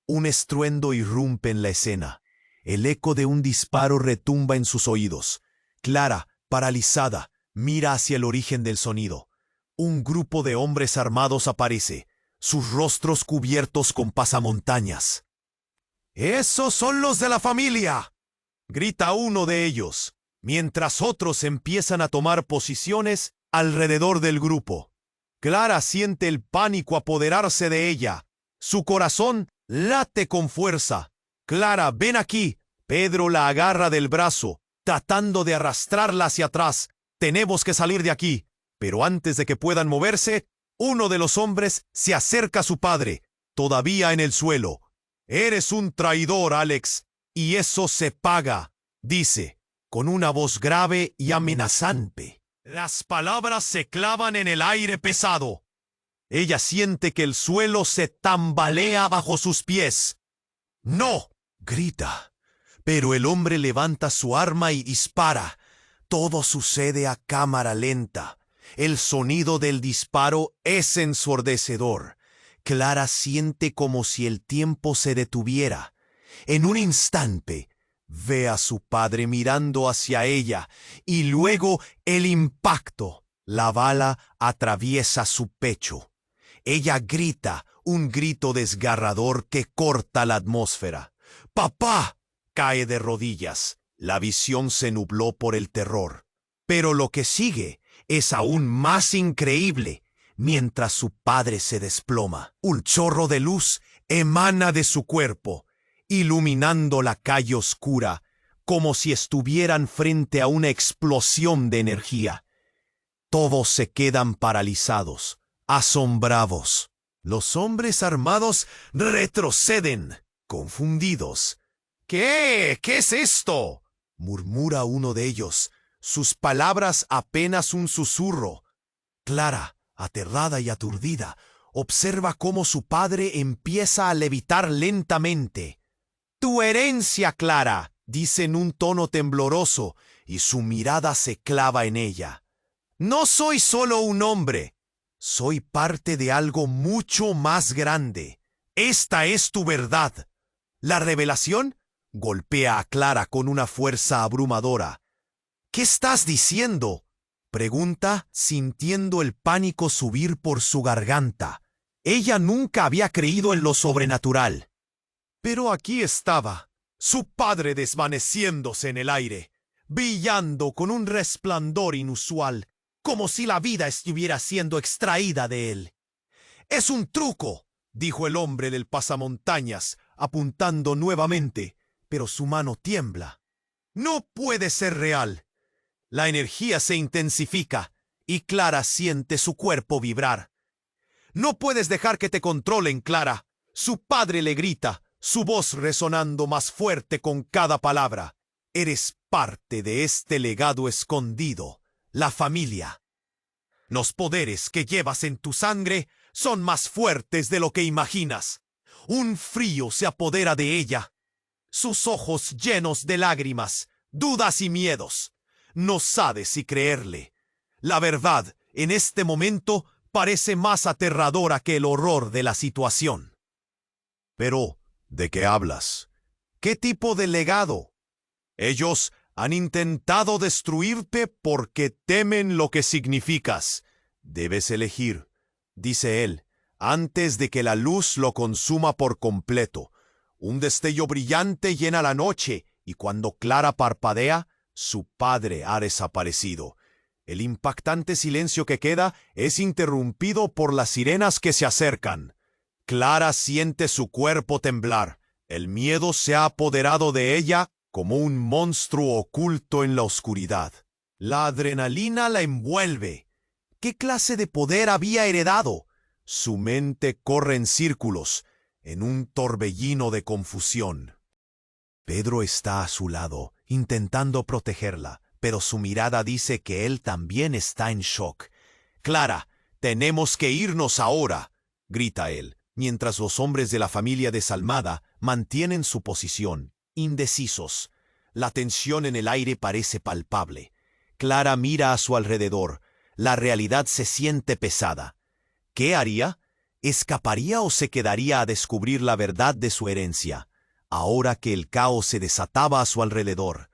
Un estruendo irrumpe en la escena. El eco de un disparo retumba en sus oídos. Clara, paralizada, mira hacia el origen del sonido. Un grupo de hombres armados aparece, sus rostros cubiertos con pasamontañas. «¡Esos son los de la familia!», grita uno de ellos, mientras otros empiezan a tomar posiciones alrededor del grupo. Clara siente el pánico apoderarse de ella. Su corazón late con fuerza. «Clara, ven aquí». Pedro la agarra del brazo, tratando de arrastrarla hacia atrás. «Tenemos que salir de aquí». Pero antes de que puedan moverse, uno de los hombres se acerca a su padre, todavía en el suelo. «Eres un traidor, Alex, y eso se paga», dice, con una voz grave y amenazante. Las palabras se clavan en el aire pesado. Ella siente que el suelo se tambalea bajo sus pies. «¡No!», grita. Pero el hombre levanta su arma y dispara. Todo sucede a cámara lenta. El sonido del disparo es ensordecedor. Clara siente como si el tiempo se detuviera. En un instante, ve a su padre mirando hacia ella y luego el impacto. La bala atraviesa su pecho. Ella grita, un grito desgarrador que corta la atmósfera. «¡Papá!», cae de rodillas. La visión se nubló por el terror. Pero lo que sigue es aún más increíble. Mientras su padre se desploma, un chorro de luz emana de su cuerpo, iluminando la calle oscura, como si estuvieran frente a una explosión de energía. Todos se quedan paralizados, asombrados. Los hombres armados retroceden, confundidos. «¿Qué? ¿Qué es esto?», murmura uno de ellos, sus palabras apenas un susurro. Clara, aterrada y aturdida, observa cómo su padre empieza a levitar lentamente. «Tu herencia, Clara», dice en un tono tembloroso, y su mirada se clava en ella. «No soy solo un hombre, soy parte de algo mucho más grande. Esta es tu verdad». La revelación golpea a Clara con una fuerza abrumadora. «¿Qué estás diciendo?», pregunta, sintiendo el pánico subir por su garganta. Ella nunca había creído en lo sobrenatural. Pero aquí estaba, su padre desvaneciéndose en el aire, brillando con un resplandor inusual, como si la vida estuviera siendo extraída de él. «Es un truco», dijo el hombre del pasamontañas, apuntando nuevamente, pero su mano tiembla. «No puede ser real». La energía se intensifica y Clara siente su cuerpo vibrar. «No puedes dejar que te controlen, Clara», su padre le grita, su voz resonando más fuerte con cada palabra. «Eres parte de este legado escondido, la familia. Los poderes que llevas en tu sangre son más fuertes de lo que imaginas». Un frío se apodera de ella. Sus ojos llenos de lágrimas, dudas y miedos. No sabe si creerle. La verdad, en este momento, parece más aterradora que el horror de la situación. «Pero, ¿de qué hablas? ¿Qué tipo de legado? Ellos han intentado destruirte porque temen lo que significas. Debes elegir», dice él, antes de que la luz lo consuma por completo. Un destello brillante llena la noche, y cuando Clara parpadea, su padre ha desaparecido. El impactante silencio que queda es interrumpido por las sirenas que se acercan. Clara siente su cuerpo temblar. El miedo se ha apoderado de ella como un monstruo oculto en la oscuridad. La adrenalina la envuelve. ¿Qué clase de poder había heredado? Su mente corre en círculos, en un torbellino de confusión. Pedro está a su lado, intentando protegerla, pero su mirada dice que él también está en shock. «Clara, tenemos que irnos ahora», grita él, mientras los hombres de la familia desalmada mantienen su posición, indecisos. La tensión en el aire parece palpable. Clara mira a su alrededor. La realidad se siente pesada. ¿Qué haría? ¿Escaparía o se quedaría a descubrir la verdad de su herencia? Ahora que el caos se desataba a su alrededor,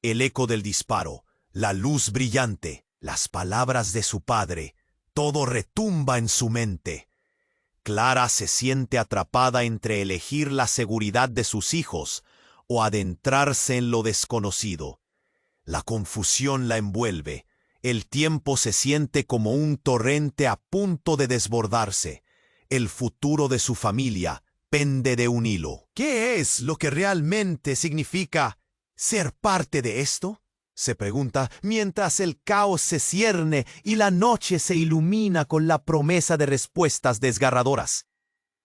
el eco del disparo, la luz brillante, las palabras de su padre, todo retumba en su mente. Clara se siente atrapada entre elegir la seguridad de sus hijos o adentrarse en lo desconocido. La confusión la envuelve. El tiempo se siente como un torrente a punto de desbordarse. El futuro de su familia pende de un hilo. ¿Qué es lo que realmente significa ser parte de esto?, se pregunta mientras el caos se cierne y la noche se ilumina con la promesa de respuestas desgarradoras.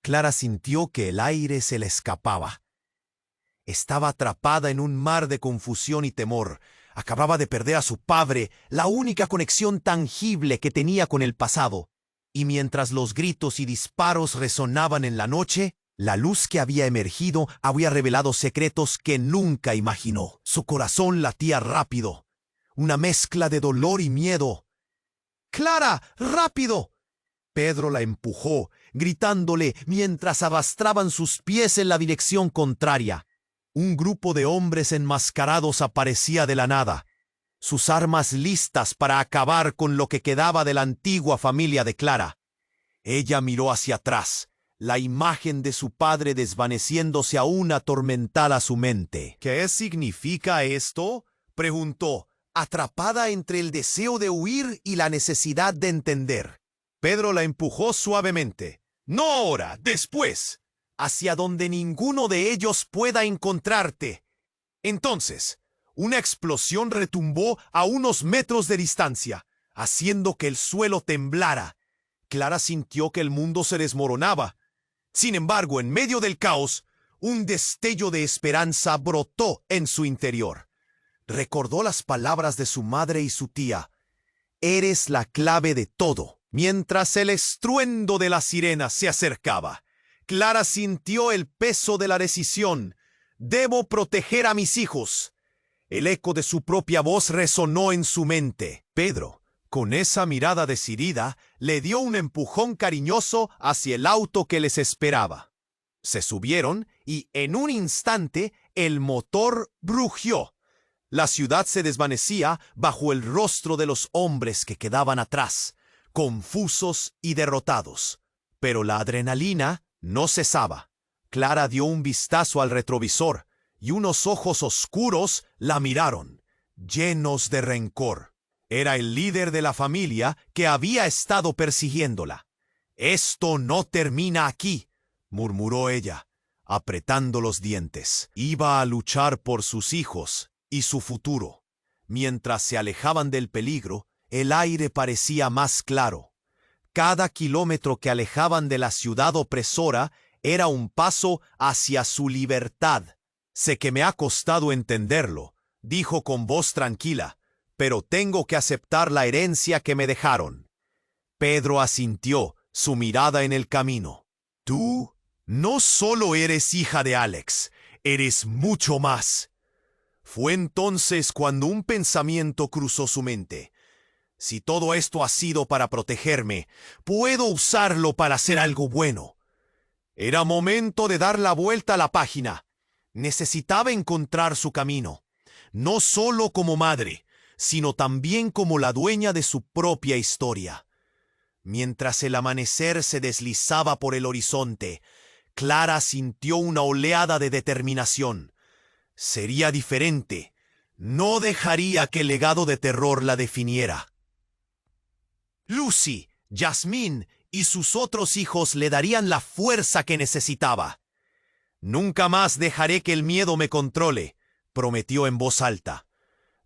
Clara sintió que el aire se le escapaba. Estaba atrapada en un mar de confusión y temor. Acababa de perder a su padre, la única conexión tangible que tenía con el pasado. Y mientras los gritos y disparos resonaban en la noche, la luz que había emergido había revelado secretos que nunca imaginó. Su corazón latía rápido, una mezcla de dolor y miedo. «¡Clara, rápido!». Pedro la empujó, gritándole mientras arrastraban sus pies en la dirección contraria. Un grupo de hombres enmascarados aparecía de la nada, sus armas listas para acabar con lo que quedaba de la antigua familia de Clara. Ella miró hacia atrás. La imagen de su padre desvaneciéndose aún atormentaba su mente. «¿Qué significa esto?», preguntó, atrapada entre el deseo de huir y la necesidad de entender. Pedro la empujó suavemente. «No ahora, después, hacia donde ninguno de ellos pueda encontrarte». Entonces, una explosión retumbó a unos metros de distancia, haciendo que el suelo temblara. Clara sintió que el mundo se desmoronaba. Sin embargo, en medio del caos, un destello de esperanza brotó en su interior. Recordó las palabras de su madre y su tía. «Eres la clave de todo». Mientras el estruendo de la sirena se acercaba, Clara sintió el peso de la decisión. «Debo proteger a mis hijos». El eco de su propia voz resonó en su mente. Pedro, con esa mirada decidida, le dio un empujón cariñoso hacia el auto que les esperaba. Se subieron y, en un instante, el motor rugió. La ciudad se desvanecía bajo el rostro de los hombres que quedaban atrás, confusos y derrotados. Pero la adrenalina no cesaba. Clara dio un vistazo al retrovisor y unos ojos oscuros la miraron, llenos de rencor. Era el líder de la familia que había estado persiguiéndola. «Esto no termina aquí», murmuró ella, apretando los dientes. Iba a luchar por sus hijos y su futuro. Mientras se alejaban del peligro, el aire parecía más claro. Cada kilómetro que alejaban de la ciudad opresora era un paso hacia su libertad. «Sé que me ha costado entenderlo», dijo con voz tranquila, «pero tengo que aceptar la herencia que me dejaron». Pedro asintió, su mirada en el camino. «Tú no solo eres hija de Alex, eres mucho más». Fue entonces cuando un pensamiento cruzó su mente. «Si todo esto ha sido para protegerme, puedo usarlo para hacer algo bueno». Era momento de dar la vuelta a la página. Necesitaba encontrar su camino, no solo como madre, sino también como la dueña de su propia historia. Mientras el amanecer se deslizaba por el horizonte, Clara sintió una oleada de determinación. Sería diferente. No dejaría que el legado de terror la definiera. Lucy, Jasmine y sus otros hijos le darían la fuerza que necesitaba. «Nunca más dejaré que el miedo me controle», prometió en voz alta.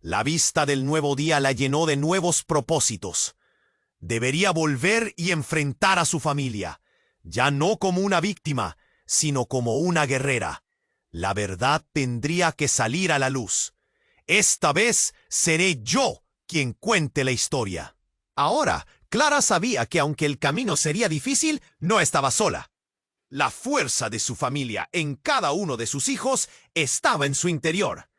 La vista del nuevo día la llenó de nuevos propósitos. Debería volver y enfrentar a su familia, ya no como una víctima, sino como una guerrera. La verdad tendría que salir a la luz. Esta vez seré yo quien cuente la historia. Ahora, Clara sabía que aunque el camino sería difícil, no estaba sola. La fuerza de su familia en cada uno de sus hijos estaba en su interior.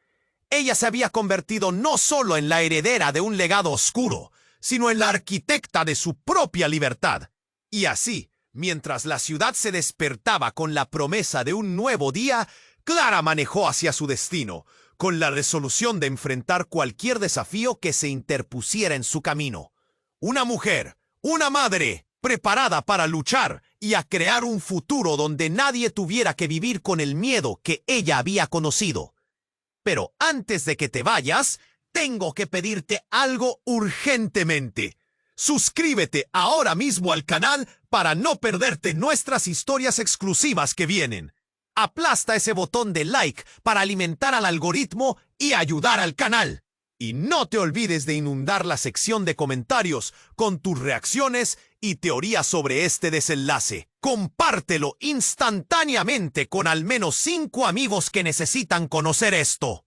Ella se había convertido no solo en la heredera de un legado oscuro, sino en la arquitecta de su propia libertad. Y así, mientras la ciudad se despertaba con la promesa de un nuevo día, Clara manejó hacia su destino, con la resolución de enfrentar cualquier desafío que se interpusiera en su camino. Una mujer, una madre, preparada para luchar y a crear un futuro donde nadie tuviera que vivir con el miedo que ella había conocido. Pero antes de que te vayas, tengo que pedirte algo urgentemente. Suscríbete ahora mismo al canal para no perderte nuestras historias exclusivas que vienen. Aplasta ese botón de like para alimentar al algoritmo y ayudar al canal. Y no te olvides de inundar la sección de comentarios con tus reacciones y teorías sobre este desenlace. Compártelo instantáneamente con al menos 5 amigos que necesitan conocer esto.